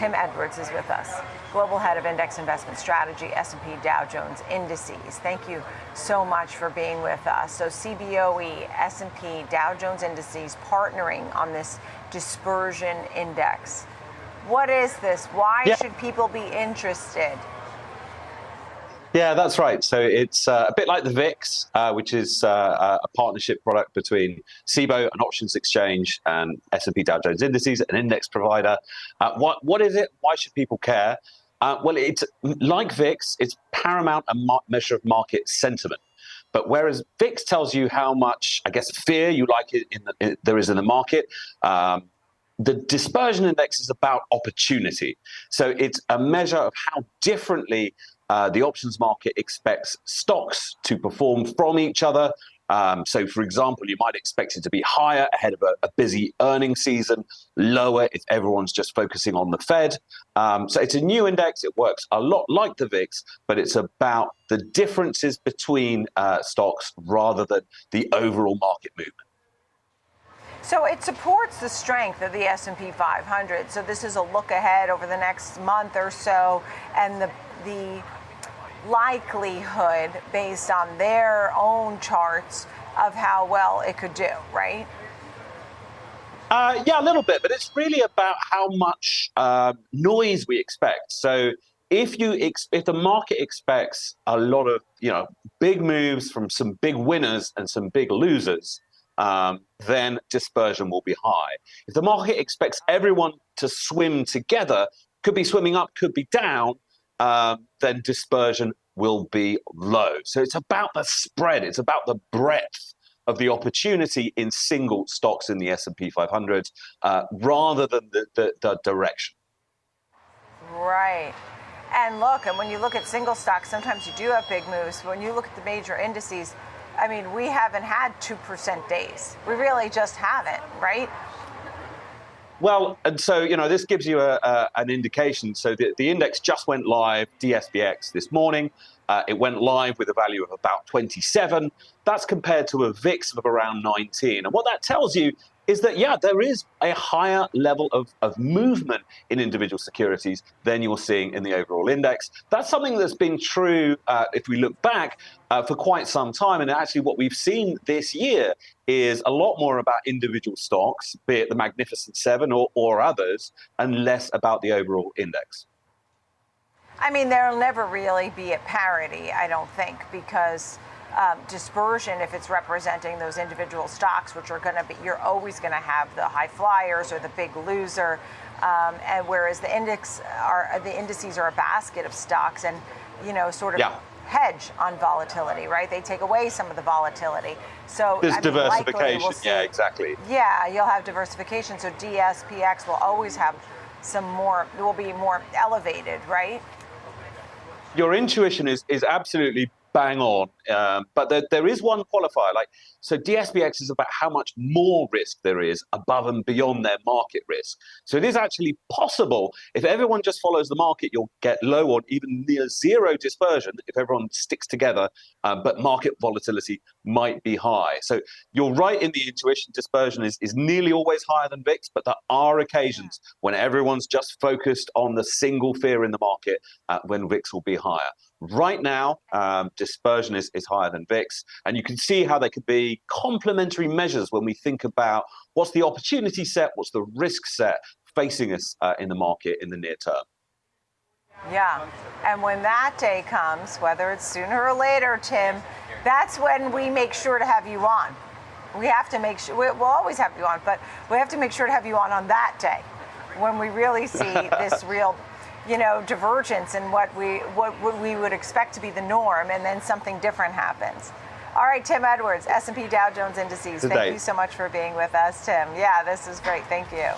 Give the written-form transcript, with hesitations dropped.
Tim Edwards is with us, Global Head of Index Investment Strategy, S&P Dow Jones Indices. Thank you so much for being with us. So CBOE, S&P Dow Jones Indices partnering on this Dispersion Index. What is this? Why should people be interested? Yeah, that's right. So it's a bit like the VIX, which is a partnership product between CBOE, an options exchange, and S&P Dow Jones Indices, an index provider. What is it? Why should people care? Well, it's like VIX, it's paramount a measure of market sentiment. But whereas VIX tells you how much, I guess, fear you like there is in the market, the Dispersion Index is about opportunity. So it's a measure of how differently the options market expects stocks to perform from each other. So, for example, you might expect it to be higher ahead of a busy earnings season, lower if everyone's just focusing on the Fed. So it's a new index. It works a lot like the VIX, but it's about the differences between stocks rather than the overall market movement. So it supports the strength of the S&P 500. So this is a look ahead over the next month or so, and the likelihood based on their own charts of how well it could do, right? Yeah, a little bit, but it's really about how much noise we expect. So if the market expects a lot of big moves from some big winners and some big losers, then dispersion will be high. If the market expects everyone to swim together, could be swimming up, could be down, then dispersion will be low. So it's about the spread. It's about the breadth of the opportunity in single stocks in the S&P 500 rather than the direction. Right. And look, and when you look at single stocks, sometimes you do have big moves. When you look at the major indices, I mean, we haven't had 2% days. We really just haven't, right? Well, and so, this gives you an indication. So the index just went live, DSPX, this morning. It went live with a value of about 27. That's compared to a VIX of around 19. And what that tells you is that, yeah, there is a higher level of movement in individual securities than you're seeing in the overall index. That's something that's been true, if we look back, for quite some time. And actually what we've seen this year is a lot more about individual stocks, be it the Magnificent Seven or others, and less about the overall index. I mean, there'll never really be at parity, I don't think, because dispersion, if it's representing those individual stocks, which are going to be, you're always going to have the high flyers or the big loser, and whereas the indices are a basket of stocks and sort of hedge on volatility, right? They take away some of the volatility. So there's diversification. We'll see, yeah, exactly. Yeah, you'll have diversification. So DSPX will always have will be more elevated, right? Your intuition is absolutely bang on, but there is one qualifier. So DSPX is about how much more risk there is above and beyond their market risk. So it is actually possible, if everyone just follows the market, you'll get low or even near zero dispersion if everyone sticks together, but market volatility might be high. So you're right in the intuition. Dispersion is nearly always higher than VIX, but there are occasions when everyone's just focused on the single fear in the market when VIX will be higher. Right now, dispersion is higher than VIX, and you can see how they could be complementary measures when we think about what's the opportunity set, what's the risk set facing us in the market in the near term. Yeah, and when that day comes, whether it's sooner or later, Tim, that's when we make sure to have you on. We have to make sure, we'll always have you on, but we have to make sure to have you on that day when we really see this real divergence in what we would expect to be the norm, and then something different happens. All right, Tim Edwards, S&P Dow Jones Indices. Thank you so much for being with us, Tim. Yeah, this is great. Thank you.